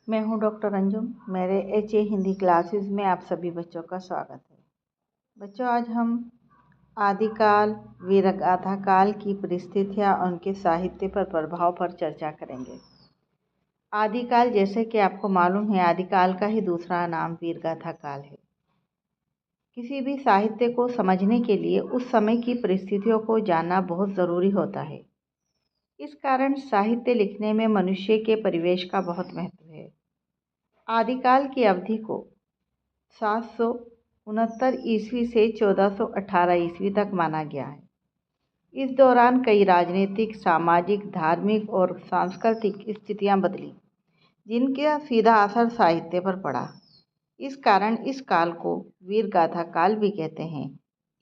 मैं हूं डॉक्टर अंजुम। मेरे HA हिंदी क्लासेस में आप सभी बच्चों का स्वागत है। बच्चों, आज हम आदिकाल वीरगाथा काल की परिस्थितियां और उनके साहित्य पर प्रभाव पर चर्चा करेंगे। आदिकाल, जैसे कि आपको मालूम है, आदिकाल का ही दूसरा नाम वीरगाथा काल है। किसी भी साहित्य को समझने के लिए उस समय की परिस्थितियों को जानना बहुत ज़रूरी होता है। इस कारण साहित्य लिखने में मनुष्य के परिवेश का बहुत महत्व है। आदिकाल की अवधि को 769 ईस्वी से 1418 ईस्वी तक माना गया है। इस दौरान कई राजनीतिक, सामाजिक, धार्मिक और सांस्कृतिक स्थितियां बदली, जिनका सीधा असर साहित्य पर पड़ा। इस कारण इस काल को वीरगाथा काल भी कहते हैं।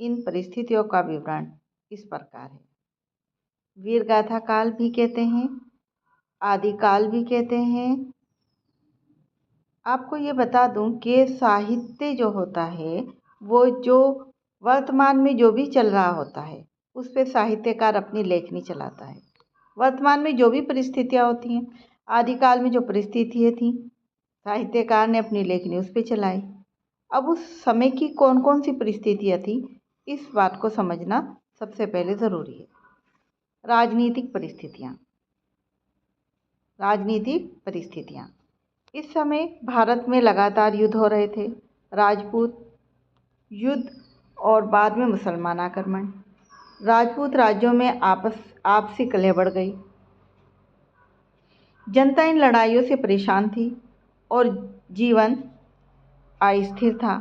इन परिस्थितियों का विवरण इस प्रकार है। वीरगाथा काल भी कहते हैं, आदिकाल भी कहते हैं। आपको ये बता दूं कि साहित्य जो होता है, वो जो वर्तमान में जो भी चल रहा होता है, उस पे साहित्यकार अपनी लेखनी चलाता है। वर्तमान में जो भी परिस्थितियाँ होती हैं, आदिकाल में जो परिस्थितियाँ थीं, साहित्यकार ने अपनी लेखनी उस पे चलाई। अब उस समय की कौन कौन सी परिस्थितियाँ थी, इस बात को समझना सबसे पहले ज़रूरी है। राजनीतिक परिस्थितियाँ। इस समय भारत में लगातार युद्ध हो रहे थे। राजपूत युद्ध और बाद में मुसलमान आक्रमण। राजपूत राज्यों में आपसी कलह बढ़ गई। जनता इन लड़ाइयों से परेशान थी और जीवन अस्थिर था।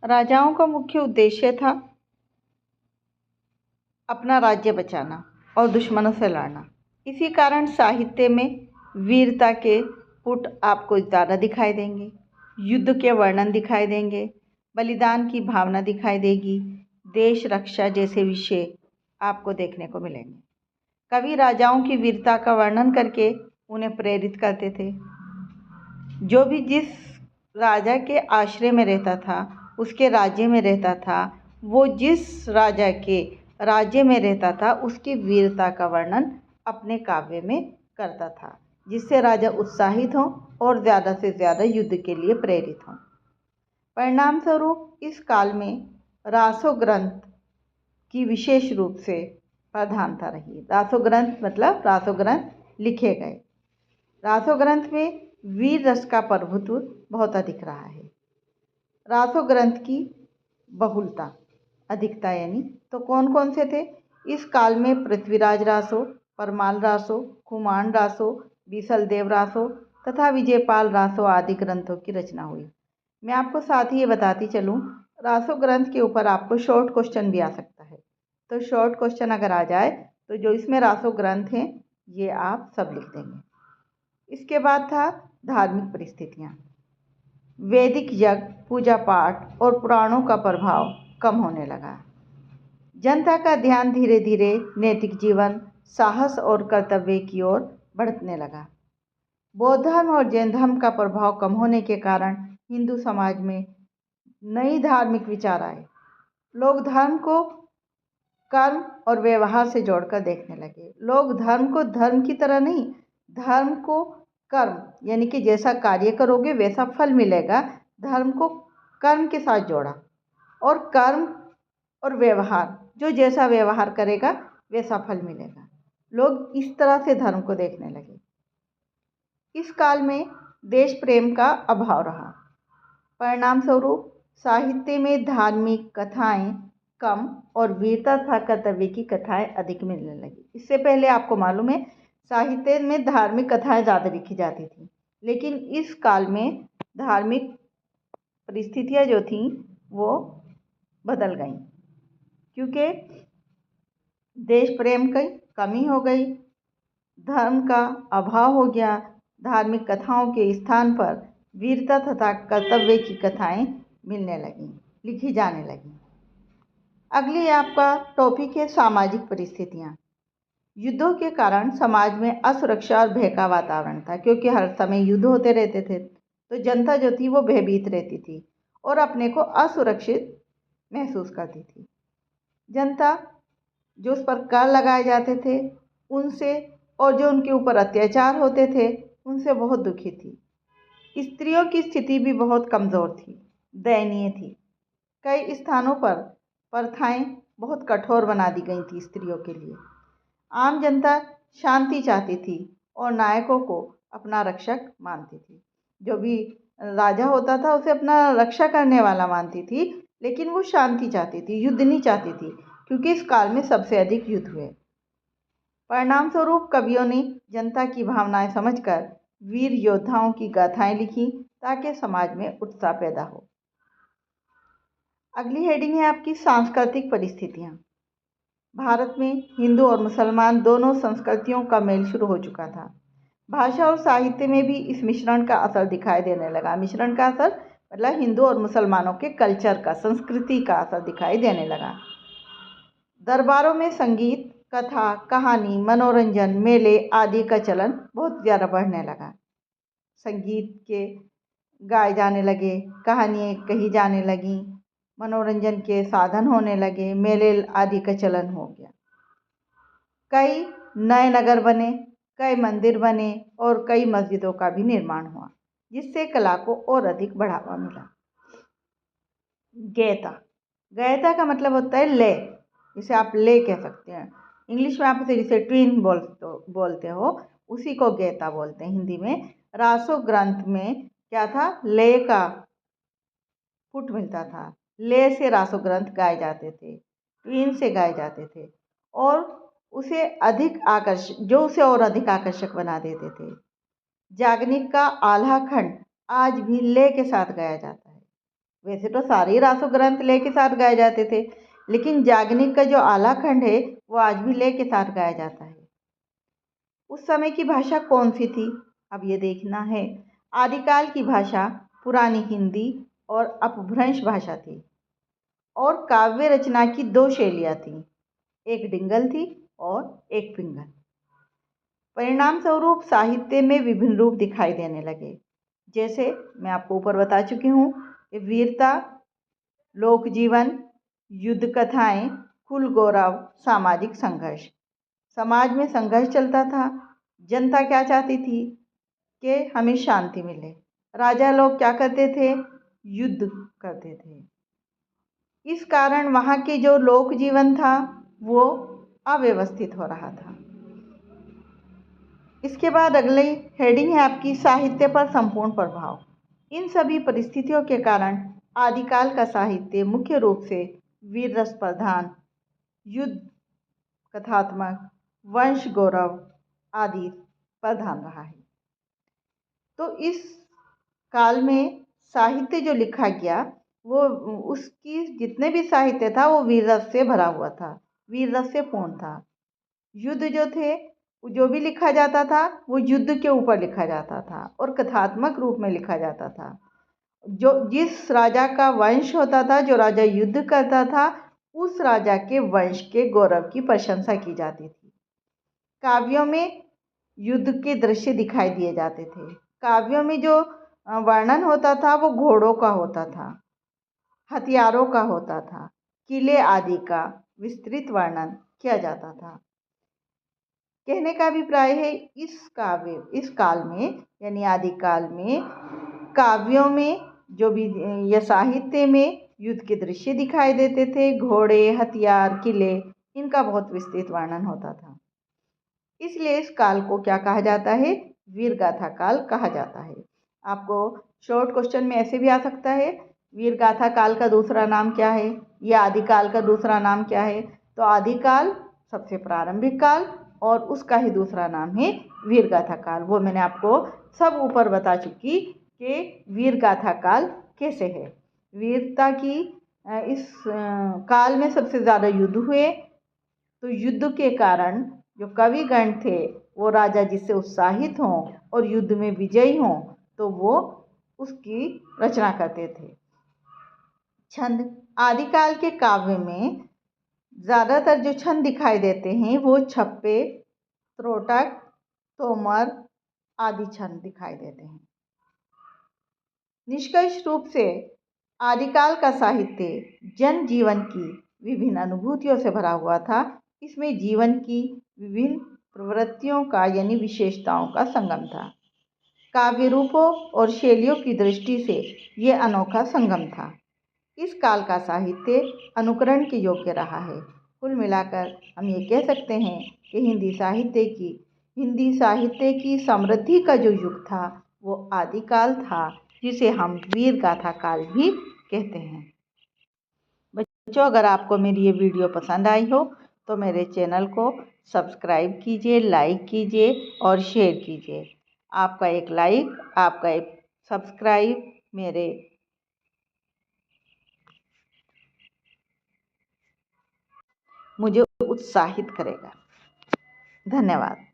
राजाओं का मुख्य उद्देश्य था अपना राज्य बचाना और दुश्मनों से लड़ना। इसी कारण साहित्य में वीरता के पुट आपको ज़्यादा दिखाई देंगे, युद्ध के वर्णन दिखाई देंगे, बलिदान की भावना दिखाई देगी, देश रक्षा जैसे विषय आपको देखने को मिलेंगे। कवि राजाओं की वीरता का वर्णन करके उन्हें प्रेरित करते थे। जो भी जिस राजा के आश्रय में रहता था, उसके राज्य में रहता था, वो जिस राजा के राज्य में रहता था, उसकी वीरता का वर्णन अपने काव्य में करता था, जिससे राजा उत्साहित हों और ज़्यादा से ज़्यादा युद्ध के लिए प्रेरित हों। परिणाम स्वरूप इस काल में रासो ग्रंथ की विशेष रूप से प्रधानता रही। रासो ग्रंथ मतलब रासो ग्रंथ लिखे गए। रासो ग्रंथ में वीर रस का प्रभुत्व बहुत अधिक रहा है। रासो ग्रंथ की बहुलता, अधिकता यानी तो कौन कौन से थे इस काल में? पृथ्वीराज रासो, परमाल रासो, कुमाण रासो, बीसलदेव रासो तथा विजयपाल रासो आदि ग्रंथों की रचना हुई। मैं आपको साथ ही ये बताती चलूँ, रासो ग्रंथ के ऊपर आपको शॉर्ट क्वेश्चन भी आ सकता है। तो शॉर्ट क्वेश्चन अगर आ जाए तो जो इसमें रासो ग्रंथ हैं, ये आप सब लिख देंगे। इसके बाद था धार्मिक परिस्थितियाँ। वैदिक यज्ञ, पूजा पाठ और पुराणों का प्रभाव कम होने लगा। जनता का ध्यान धीरे धीरे नैतिक जीवन, साहस और कर्तव्य की ओर बढ़ने लगा। बौद्ध धर्म और जैन धर्म का प्रभाव कम होने के कारण हिंदू समाज में नई धार्मिक विचार आए। लोग धर्म को कर्म और व्यवहार से जोड़कर देखने लगे। लोग धर्म को धर्म की तरह नहीं, धर्म को कर्म यानी कि जैसा कार्य करोगे वैसा फल मिलेगा, धर्म को कर्म के साथ जोड़ा। और कर्म और व्यवहार, जो जैसा व्यवहार करेगा वैसा फल मिलेगा। लोग इस तरह से धर्म को देखने लगे। इस काल में देश प्रेम का अभाव रहा। परिणाम स्वरूप साहित्य में धार्मिक कथाएं कम और वीरता तथा कर्तव्य की कथाएं अधिक मिलने लगी। इससे पहले आपको मालूम है, साहित्य में धार्मिक कथाएं ज़्यादा लिखी जाती थी, लेकिन इस काल में धार्मिक परिस्थितियां जो थीं वो बदल गईं, क्योंकि देश प्रेम की कमी हो गई, धर्म का अभाव हो गया। धार्मिक कथाओं के स्थान पर वीरता तथा कर्तव्य की कथाएं मिलने लगीं, लिखी जाने लगीं। अगली आपका टॉपिक है सामाजिक परिस्थितियाँ। युद्धों के कारण समाज में असुरक्षा और भय का वातावरण था, क्योंकि हर समय युद्ध होते रहते थे, तो जनता जो थी वो भयभीत रहती थी और अपने को असुरक्षित महसूस करती थी। जनता जो उस पर कर लगाए जाते थे उनसे और जो उनके ऊपर अत्याचार होते थे उनसे बहुत दुखी थी। स्त्रियों की स्थिति भी बहुत कमज़ोर थी, दयनीय थी। कई स्थानों पर प्रथाएं बहुत कठोर बना दी गई थी स्त्रियों के लिए। आम जनता शांति चाहती थी और नायकों को अपना रक्षक मानती थी। जो भी राजा होता था उसे अपना रक्षा करने वाला मानती थी, लेकिन वो शांति चाहती थी, युद्ध नहीं चाहती थी, क्योंकि इस काल में सबसे अधिक युद्ध हुए। परिणाम स्वरूप कवियों ने जनता की भावनाएं समझकर वीर योद्धाओं की गाथाएं लिखी ताकि समाज में उत्साह पैदा हो। अगली हेडिंग है आपकी सांस्कृतिक परिस्थितियां। भारत में हिंदू और मुसलमान दोनों संस्कृतियों का मेल शुरू हो चुका था। भाषा और साहित्य में भी इस मिश्रण का असर दिखाई देने लगा। मिश्रण का असर मतलब हिंदू और मुसलमानों के कल्चर का, संस्कृति का असर दिखाई देने लगा। दरबारों में संगीत, कथा, कहानी, मनोरंजन, मेले आदि का चलन बहुत ज़्यादा बढ़ने लगा। संगीत के गाए जाने लगे, कहानियाँ कही जाने लगीं, मनोरंजन के साधन होने लगे, मेले आदि का चलन हो गया। कई नए नगर बने, कई मंदिर बने और कई मस्जिदों का भी निर्माण हुआ, जिससे कला को और अधिक बढ़ावा मिला। गैता, गैता का मतलब होता है लय, जिसे आप लय कह सकते हैं। इंग्लिश में आप जिसे ट्विन बोलते हो, उसी को गैता बोलते हैं हिंदी में। रासो ग्रंथ में क्या था, लय का पुट मिलता था। लय से रासो ग्रंथ गाए जाते थे, ट्विन से गाए जाते थे, और उसे उसे और अधिक आकर्षक बना देते थे। जागनिक का आल्हा खंड आज भी लय के साथ गाया जाता है। वैसे तो सारे रासो ग्रंथ लय के साथ गाए जाते थे, लेकिन जागनिक का जो आल्हा खंड है वो आज भी लय के साथ गाया जाता है। उस समय की भाषा कौन सी थी, अब ये देखना है। आदिकाल की भाषा पुरानी हिंदी और अपभ्रंश भाषा थी, और काव्य रचना की दो शैलियाँ थीं, एक डिंगल थी और एक पिंगल। परिणाम स्वरूप साहित्य में विभिन्न रूप दिखाई देने लगे। जैसे मैं आपको ऊपर बता चुकी हूँ कि वीरता, लोक जीवन, युद्ध कथाएं, कुल गौरव, सामाजिक संघर्ष। समाज में संघर्ष चलता था। जनता क्या चाहती थी कि हमें शांति मिले। राजा लोग क्या करते थे, युद्ध करते थे। इस कारण वहाँ के जो लोक जीवन था वो अव्यवस्थित हो रहा था। इसके बाद अगली हेडिंग है आपकी साहित्य पर संपूर्ण प्रभाव। इन सभी परिस्थितियों के कारण आदिकाल का साहित्य मुख्य रूप से वीर रस प्रधान, युद्ध कथात्मक, वंश गौरव आदि प्रधान रहा है। तो इस काल में साहित्य जो लिखा गया वो उसकी जितने भी साहित्य था वो वीर रस से भरा हुआ था, वीर रस से पूर्ण था। युद्ध जो थे जो भी लिखा जाता था वो युद्ध के ऊपर लिखा जाता था और कथात्मक रूप में लिखा जाता था। जो जिस राजा का वंश होता था, जो राजा युद्ध करता था, उस राजा के वंश के गौरव की प्रशंसा की जाती थी। काव्यों में युद्ध के दृश्य दिखाई दिए जाते थे। काव्यों में जो वर्णन होता था वो घोड़ों का होता था, हथियारों का होता था, किले आदि का विस्तृत वर्णन किया जाता था। कहने का अभिप्राय है इस काल में यानी आदिकाल में काव्यों में जो भी या साहित्य में युद्ध के दृश्य दिखाई देते थे, घोड़े, हथियार, किले, इनका बहुत विस्तृत वर्णन होता था। इसलिए इस काल को क्या कहा जाता है, वीर गाथा काल कहा जाता है। आपको शॉर्ट क्वेश्चन में ऐसे भी आ सकता है, वीर गाथा काल का दूसरा नाम क्या है या आदिकाल का दूसरा नाम क्या है। तो आदिकाल सबसे प्रारंभिक काल और उसका ही दूसरा नाम है वीर गाथा काल। वो मैंने आपको सब ऊपर बता चुकी कि वीर गाथा काल कैसे है। वीरता की इस काल में सबसे ज़्यादा युद्ध हुए, तो युद्ध के कारण जो कविगण थे वो राजा जिससे उत्साहित हों और युद्ध में विजयी हों तो वो उसकी रचना करते थे। छंद, आदिकाल के काव्य में ज़्यादातर जो छंद दिखाई देते हैं वो छप्पे, त्रोटक, तोमर आदि छंद दिखाई देते हैं। निष्कर्ष रूप से आदिकाल का साहित्य जन जीवन की विभिन्न अनुभूतियों से भरा हुआ था। इसमें जीवन की विभिन्न प्रवृत्तियों का यानी विशेषताओं का संगम था। काव्य रूपों और शैलियों की दृष्टि से ये अनोखा संगम था। इस काल का साहित्य अनुकरण के योग्य रहा है। कुल मिलाकर हम ये कह सकते हैं कि हिंदी साहित्य की समृद्धि का जो युग था वो आदिकाल था, जिसे हम वीर गाथा काल भी कहते हैं। बच्चों, अगर आपको मेरी ये वीडियो पसंद आई हो तो मेरे चैनल को सब्सक्राइब कीजिए, लाइक कीजिए और शेयर कीजिए। आपका एक लाइक, आपका एक सब्सक्राइब मुझे उत्साहित करेगा। धन्यवाद।